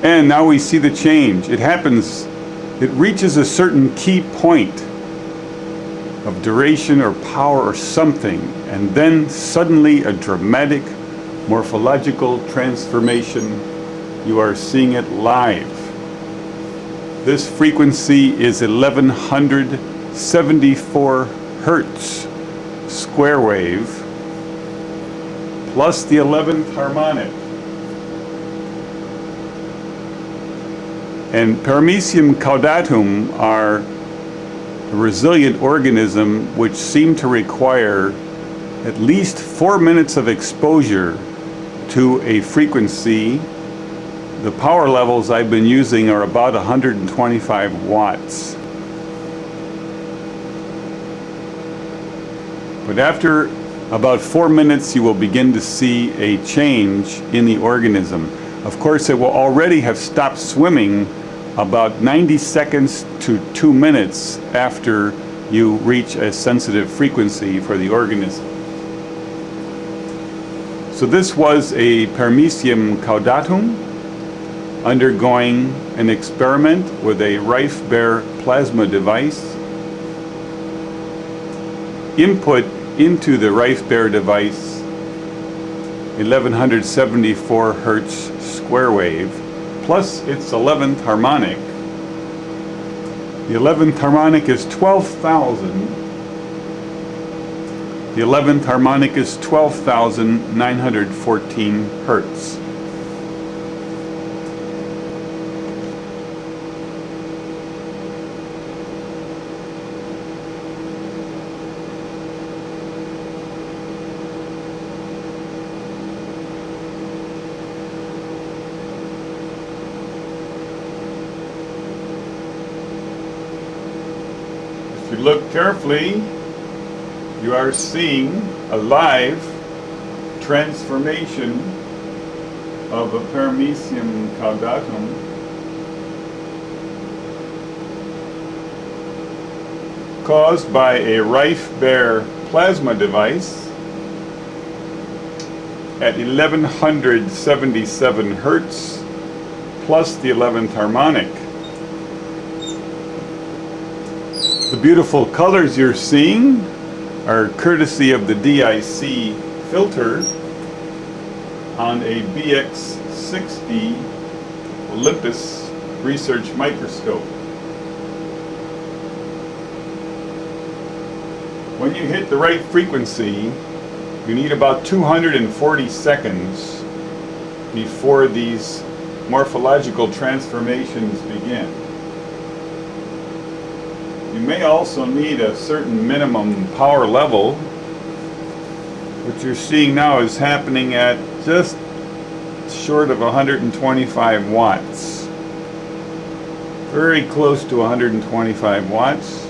And now we see the change. It happens, it reaches a certain key point of duration or power or something, and then suddenly a dramatic morphological transformation. You are seeing it live. This frequency is 1174 Hertz square wave plus the 11th harmonic. And Paramecium Caudatum are a resilient organism which seem to require at least 4 minutes of exposure to a frequency. The power levels I've been using are about 125 watts. But after about 4 minutes, you will begin to see a change in the organism. Of course, it will already have stopped swimming about 90 seconds to 2 minutes after you reach a sensitive frequency for the organism. So this was a Paramecium Caudatum undergoing an experiment with a Rife-Bare plasma device. Input into the Rife-Bare device 1174 Hertz square wave plus its 11th harmonic. The 11th harmonic is 12,000. The 11th harmonic is 12,914 Hertz. If you look carefully, you are seeing a live transformation of a Paramecium Caudatum caused by a Rife-Bare plasma device at 1177 Hertz plus the 11th harmonic. The beautiful colors you're seeing are courtesy of the DIC filter on a BX60 Olympus research microscope. When you hit the right frequency, you need about 240 seconds before these morphological transformations begin. You may also need a certain minimum power level. What you're seeing now is happening at just short of 125 watts. Very close to 125 watts.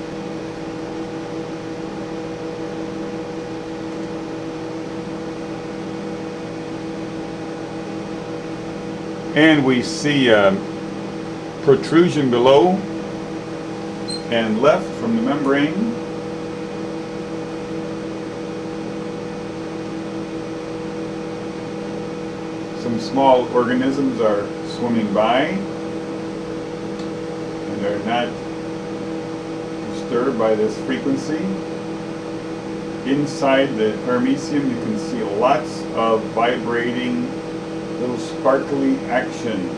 And we see a protrusion below and left from the membrane. Some small organisms are swimming by and they're not disturbed by this frequency. Inside the Paramecium you can see lots of vibrating little sparkly action.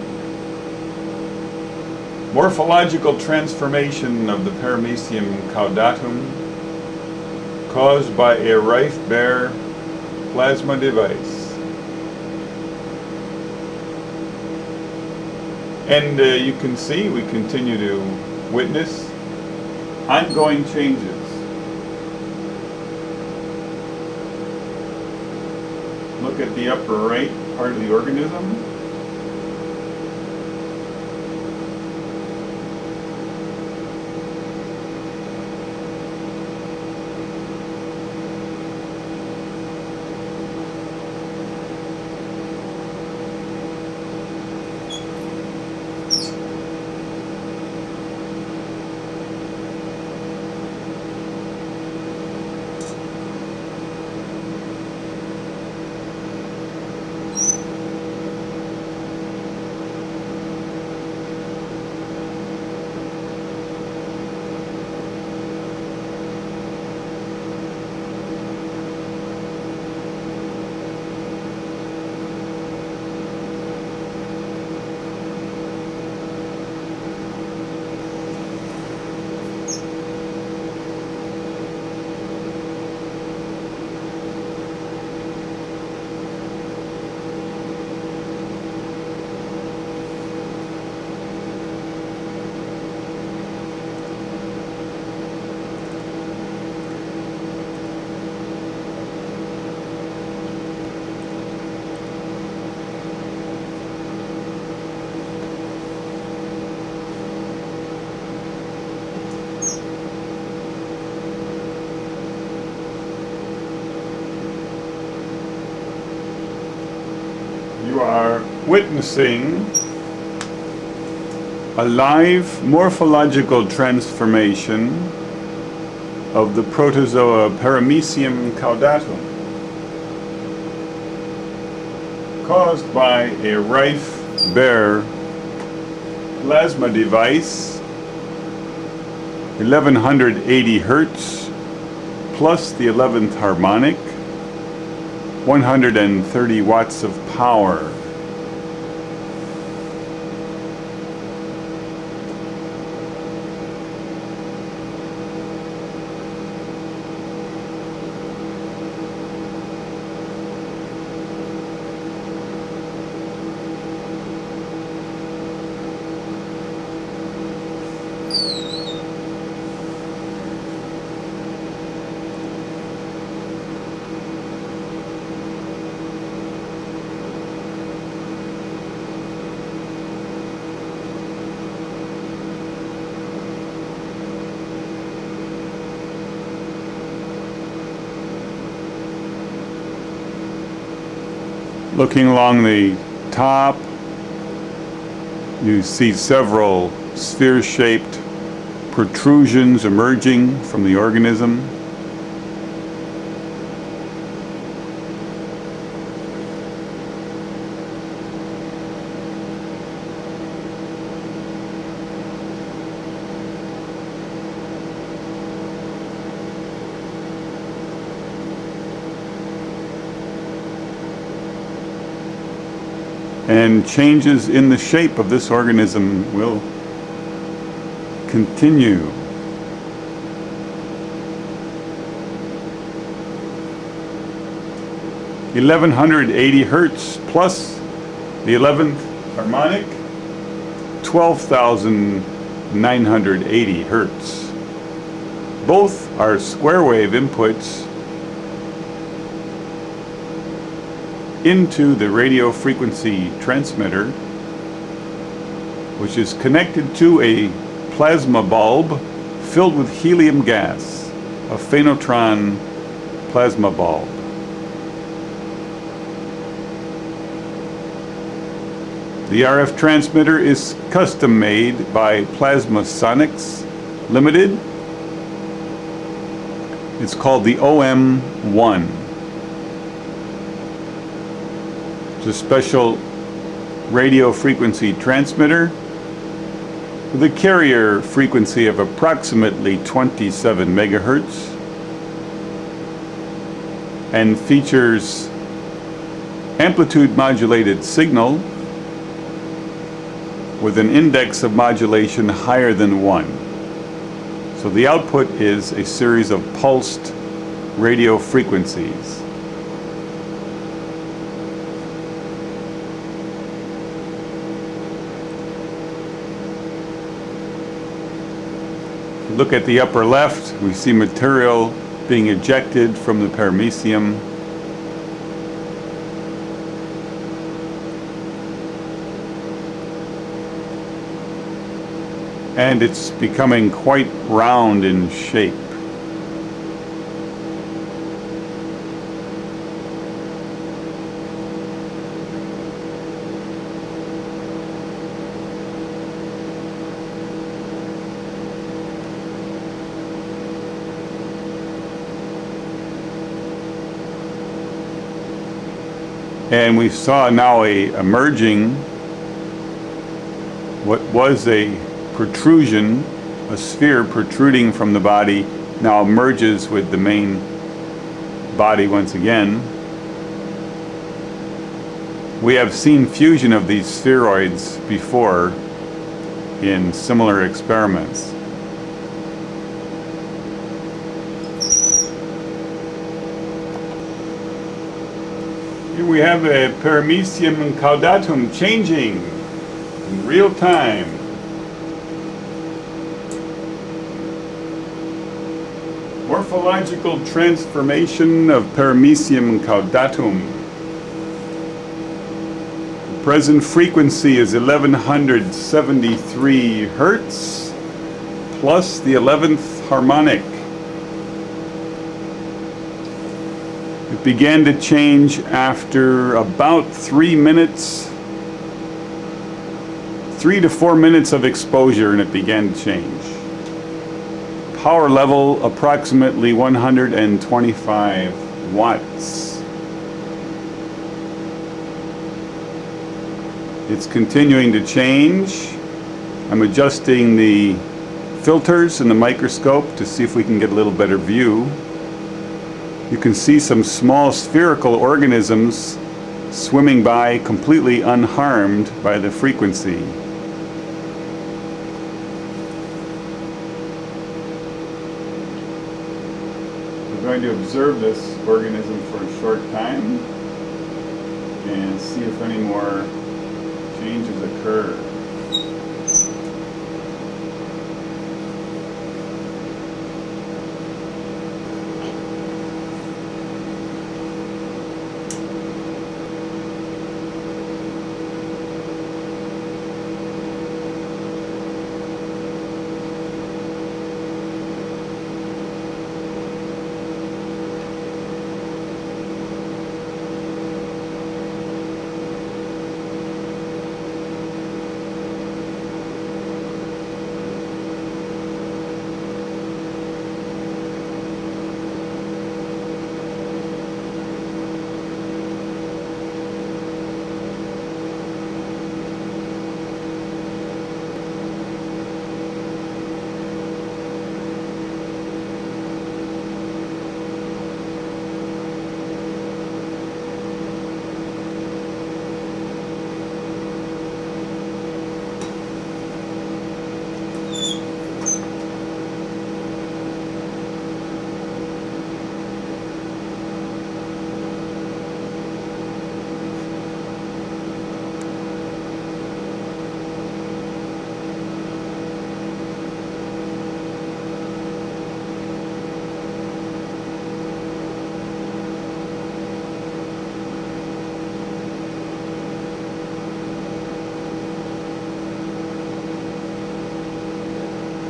Morphological transformation of the Paramecium Caudatum caused by a Rife-Bare plasma device. And you can see we continue to witness ongoing changes. Look at the upper right part of the organism. witnessing a live morphological transformation of the protozoa Paramecium Caudatum, caused by a Rife-Bare plasma device, 1180 Hertz, plus the 11th harmonic, 130 watts of power. Looking along the top, you see several sphere-shaped protrusions emerging from the organism. And changes in the shape of this organism will continue. (1180 Hertz plus the 11th harmonic, 12,980 Hertz. Both are square wave inputs into the radio frequency transmitter, which is connected to a plasma bulb filled with helium gas, a phanotron plasma bulb. The RF transmitter is custom made by Plasmasonics Limited. It's called the OM1. A special radio frequency transmitter with a carrier frequency of approximately 27 megahertz and features amplitude modulated signal with an index of modulation higher than 1. So the output is a series of pulsed radio frequencies. Look at the upper left, we see material being ejected from the paramecium. And it's becoming quite round in shape. And we saw now emerging what was a protrusion, a sphere protruding from the body, now merges with the main body once again. We have seen fusion of these spheroids before in similar experiments. Here we have a Paramecium and Caudatum changing in real time. Morphological transformation of Paramecium and Caudatum. The present frequency is 1173 Hertz plus the 11th harmonic. It began to change after about 3 minutes 3 to 4 minutes of exposure and it began to change. Power level approximately 125 watts. It's continuing to change. I'm adjusting the filters in the microscope to see if we can get a little better view. You can see some small spherical organisms swimming by completely unharmed by the frequency. We're going to observe this organism for a short time and see if any more changes occur.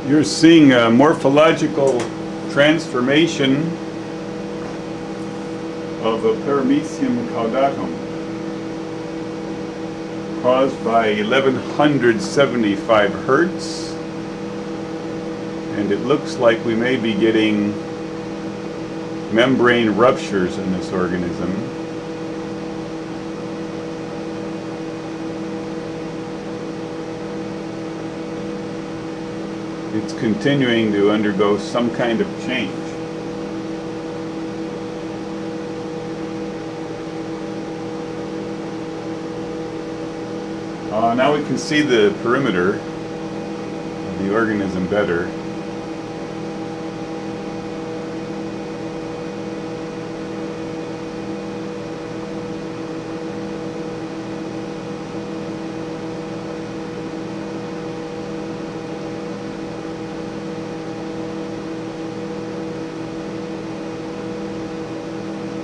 You're seeing a morphological transformation of a Paramecium Caudatum caused by 1175 Hertz, and it looks like we may be getting membrane ruptures in this organism. It's continuing to undergo some kind of change. Now we can see the perimeter of the organism better.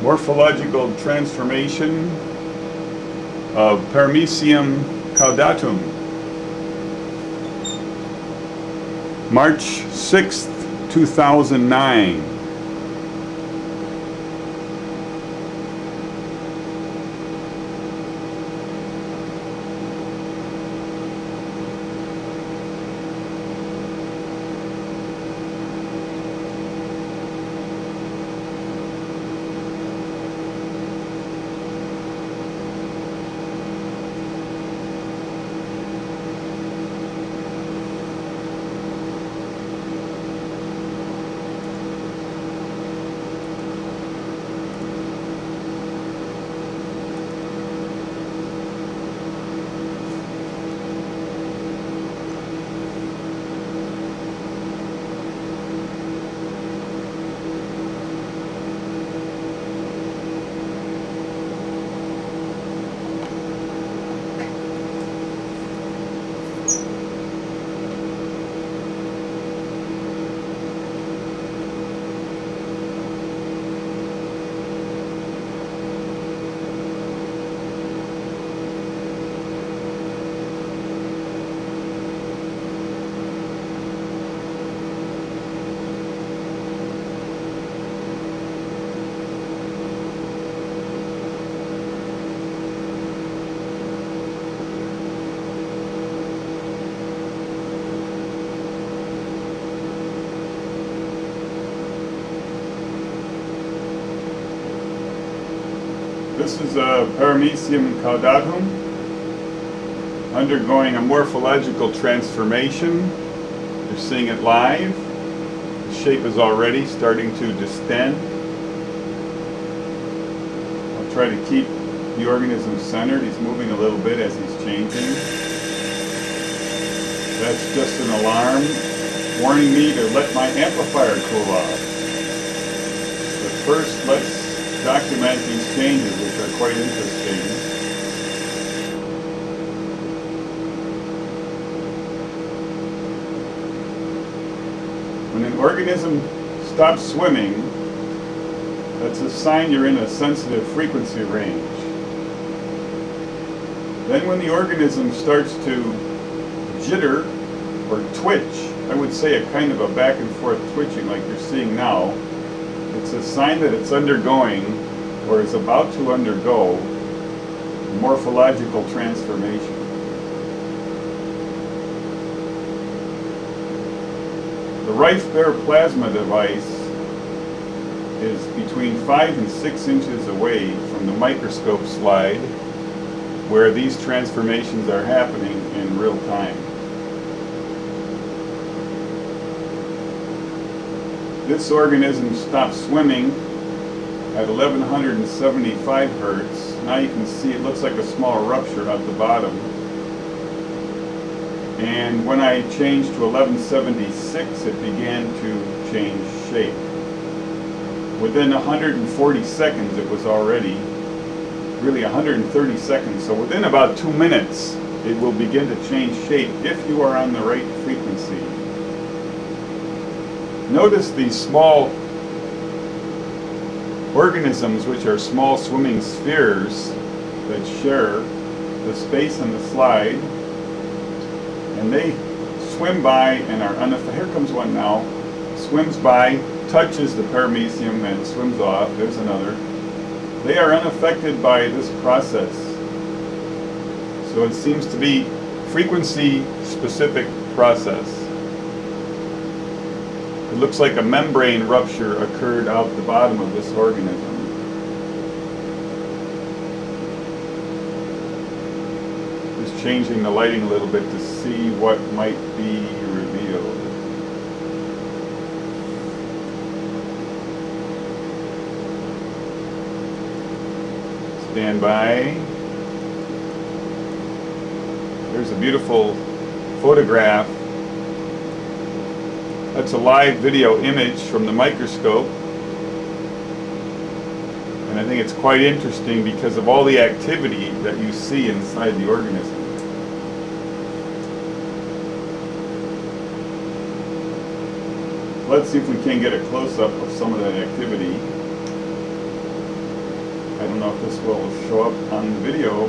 Morphological transformation of Paramecium Caudatum. March 6th, 2009. This is a Paramecium Caudatum undergoing a morphological transformation. You're seeing it live. The shape is already starting to distend. I'll try to keep the organism centered. He's moving a little bit as he's changing. That's just an alarm warning me to let my amplifier cool off. But first, let's document these changes, which are quite interesting. When an organism stops swimming, that's a sign you're in a sensitive frequency range. Then when the organism starts to jitter or twitch, I would say a kind of a back and forth twitching like you're seeing now, it's a sign that it's undergoing or is about to undergo morphological transformation. The Rife-Bare plasma device is between 5 and 6 inches away from the microscope slide where these transformations are happening in real time. This organism stopped swimming at 1175 hertz. Now you can see it looks like a small rupture at the bottom. And when I changed to 1176, it began to change shape. Within 140 seconds, it was already, really 130 seconds. So within about 2 minutes, it will begin to change shape if you are on the right frequency. Notice these small organisms, which are small swimming spheres that share the space on the slide, and they swim by and are unaffected. Here comes one now, swims by, touches the paramecium and swims off. There's another. They are unaffected by this process. So it seems to be frequency specific process. It looks like a membrane rupture occurred out the bottom of this organism. Just changing the lighting a little bit to see what might be revealed. Stand by. There's a beautiful photograph. That's a live video image from the microscope. And I think it's quite interesting because of all the activity that you see inside the organism. Let's see if we can get a close-up of some of that activity. I don't know if this will show up on the video.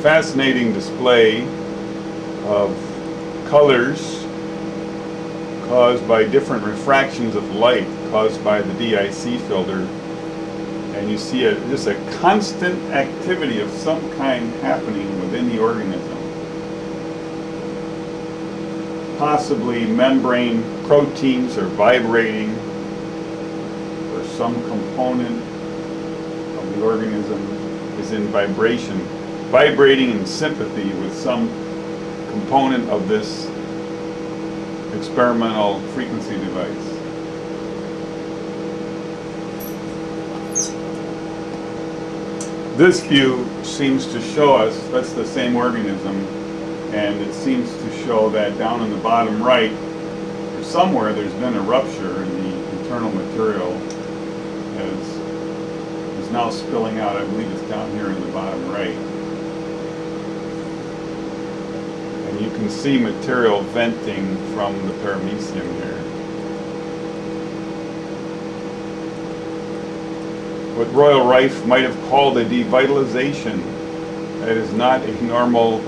Fascinating display of colors caused by different refractions of light caused by the DIC filter, and you see just a constant activity of some kind happening within the organism. Possibly membrane proteins are vibrating, or some component of the organism is in vibration, vibrating in sympathy with some component of this experimental frequency device. This view seems to show us, that's the same organism, and it seems to show that down in the bottom right, or somewhere there's been a rupture and the internal material is now spilling out. I believe it's down here in the bottom right. You can see material venting from the paramecium here. What Royal Rife might have called a devitalization. That is not a normal,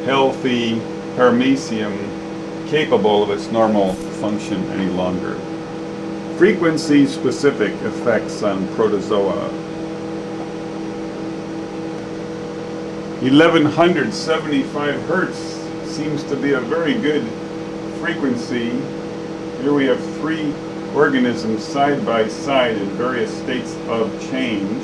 healthy paramecium capable of its normal function any longer. Frequency-specific effects on protozoa. 1175 hertz seems to be a very good frequency. Here we have 3 organisms side by side in various states of change.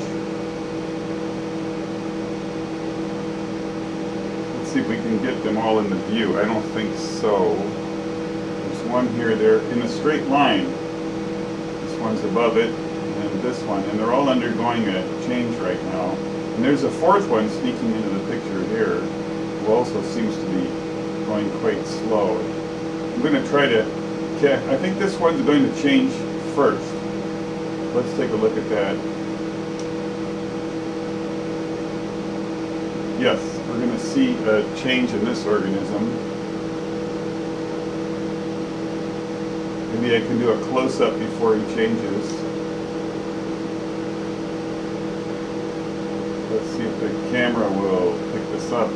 Let's see if we can get them all in the view. I don't think so. There's one here, they're in a straight line. This one's above it, and this one, and they're all undergoing a change right now. And there's a 4th one sneaking into the picture here, who also seems to be going quite slow. I'm going to try to, I think this one's going to change first. Let's take a look at that. Yes, we're going to see a change in this organism. Maybe I can do a close-up before he changes. Let's see if the camera will pick this up.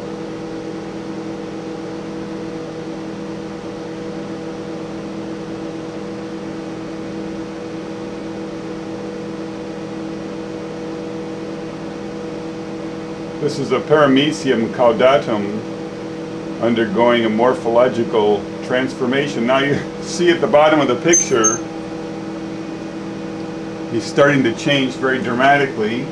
This is a Paramecium Caudatum undergoing a morphological transformation. Now you see at the bottom of the picture, he's starting to change very dramatically.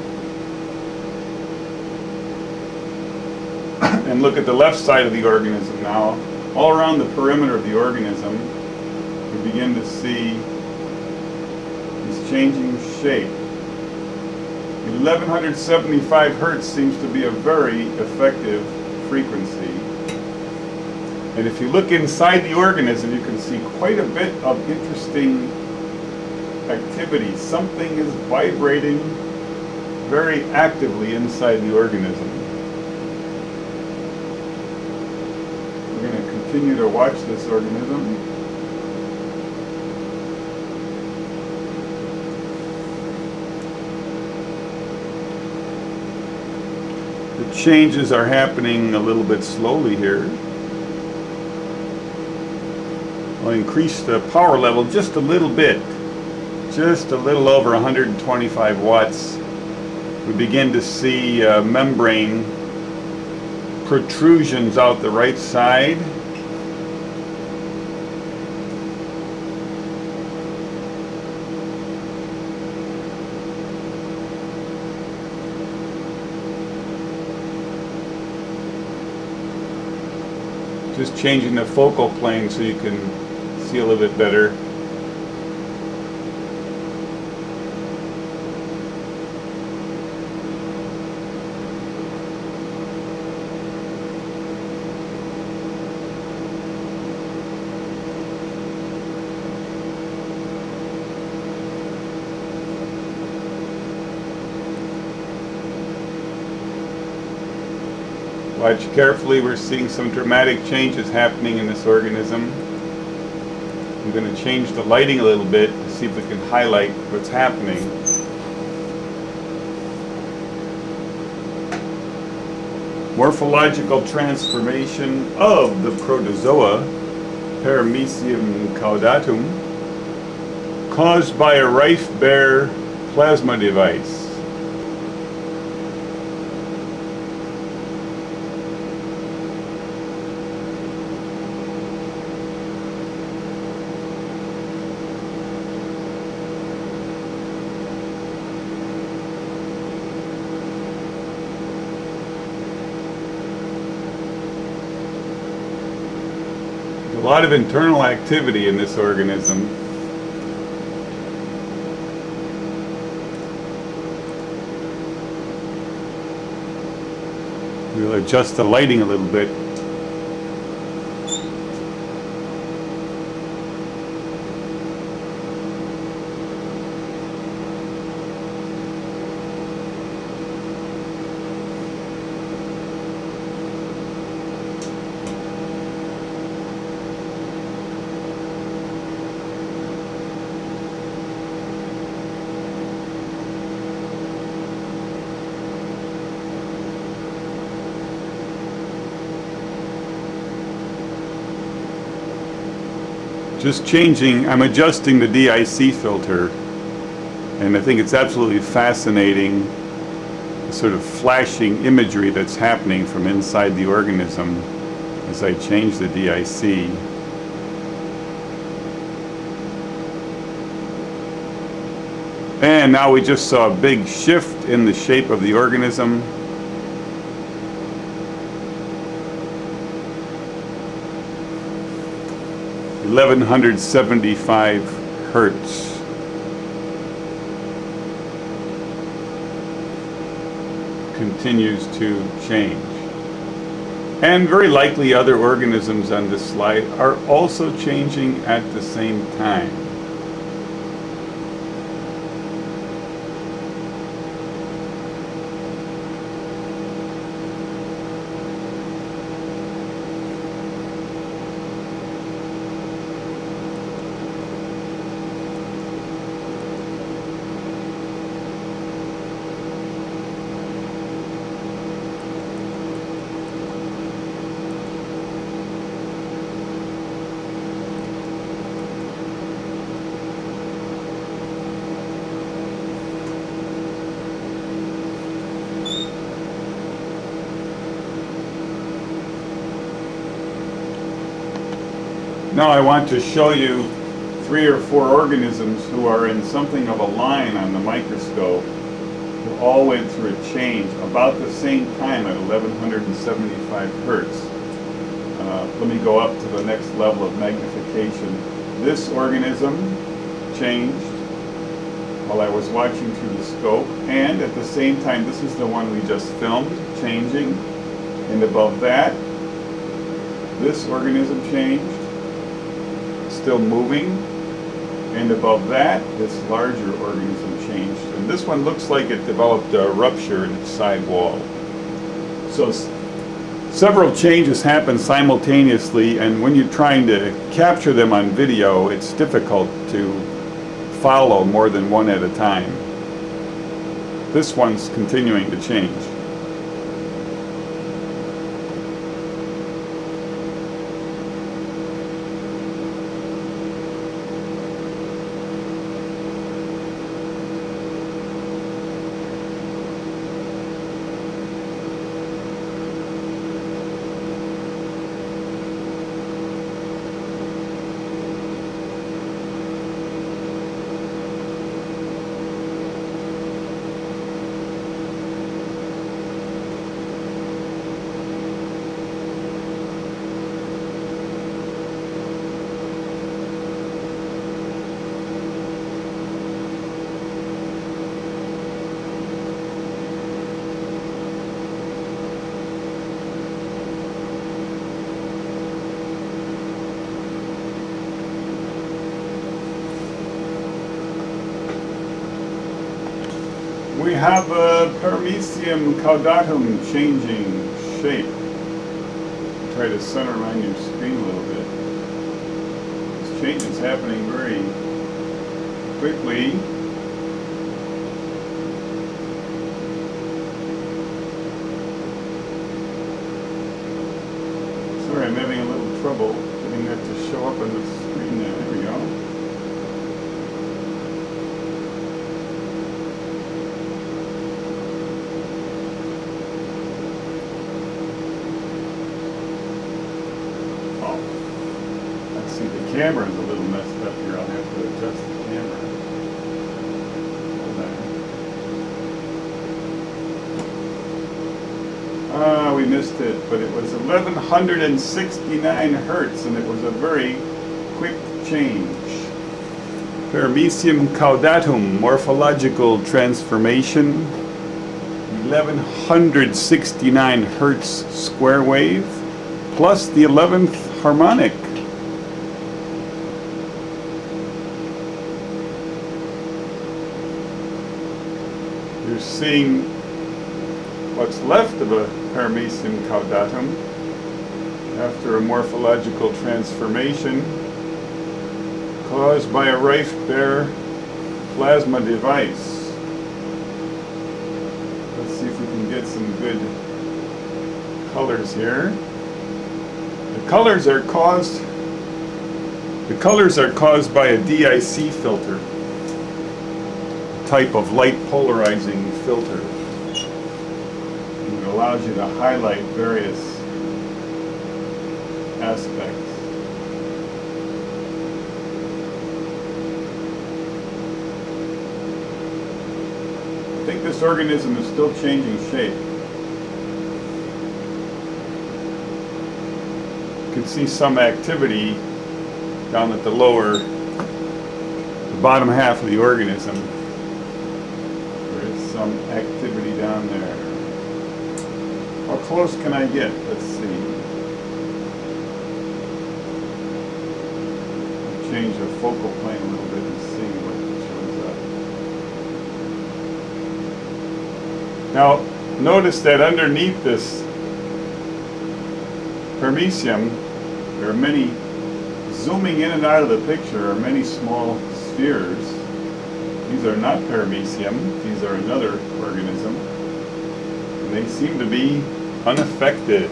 And look at the left side of the organism now. All around the perimeter of the organism, we begin to see he's changing shape. 1175 Hertz seems to be a very effective frequency. And if you look inside the organism, you can see quite a bit of interesting activity. Something is vibrating very actively inside the organism. We're going to continue to watch this organism. The changes are happening a little bit slowly here. I'll increase the power level just a little bit, just a little over 125 watts. We begin to see membrane protrusions out the right side. Just changing the focal plane so you can see a little bit better. Watch carefully, we're seeing some dramatic changes happening in this organism. I'm going to change the lighting a little bit to see if we can highlight what's happening. Morphological transformation of the Protozoa, Paramecium Caudatum, caused by a Rife-Bare plasma device. A lot of internal activity in this organism. We'll adjust the lighting a little bit. Just changing, I'm adjusting the DIC filter, and I think it's absolutely fascinating, the sort of flashing imagery that's happening from inside the organism. as I change the DIC. And now we just saw a big shift in the shape of the organism. (1175 hertz). Continues to change. And very likely other organisms on this slide are also changing at the same time. Now I want to show you 3 or 4 organisms who are in something of a line on the microscope, who all went through a change about the same time at 1175 hertz. Let me go up to the next level of magnification. This organism changed while I was watching through the scope, and at the same time, this is the one we just filmed, changing, and above that, this organism changed, still moving, and above that, this larger organism changed. And this one looks like it developed a rupture in its side wall. So several changes happen simultaneously, and when you're trying to capture them on video, it's difficult to follow more than one at a time. This one's continuing to change. We have a Paramecium Caudatum changing shape. Try to center around your screen a little bit. This change is happening very quickly. Sorry, I'm having a little trouble getting that to show up on the screen there. There we go. The camera is a little messed up here. I'll have to adjust the camera. Hold on. We missed it, but it was 1169 hertz, and it was a very quick change. Paramecium Caudatum, morphological transformation, 1169 hertz square wave, plus the 11th harmonic. You're seeing what's left of a Paramecium Caudatum after a morphological transformation caused by a Rife-Bare plasma device. Let's see if we can get some good colors here. The colors are caused by a DIC filter, type of light polarizing filter. And it allows you to highlight various aspects. I think this organism is still changing shape. You can see some activity down at the bottom half of the organism. There is some activity down there. How close can I get? Let's see. I'll change the focal plane a little bit and see what shows up. Now, notice that underneath this Paramecium, there are many, zooming in and out of the picture, are many small spheres. These are not Paramecium, these are another organism. And they seem to be unaffected.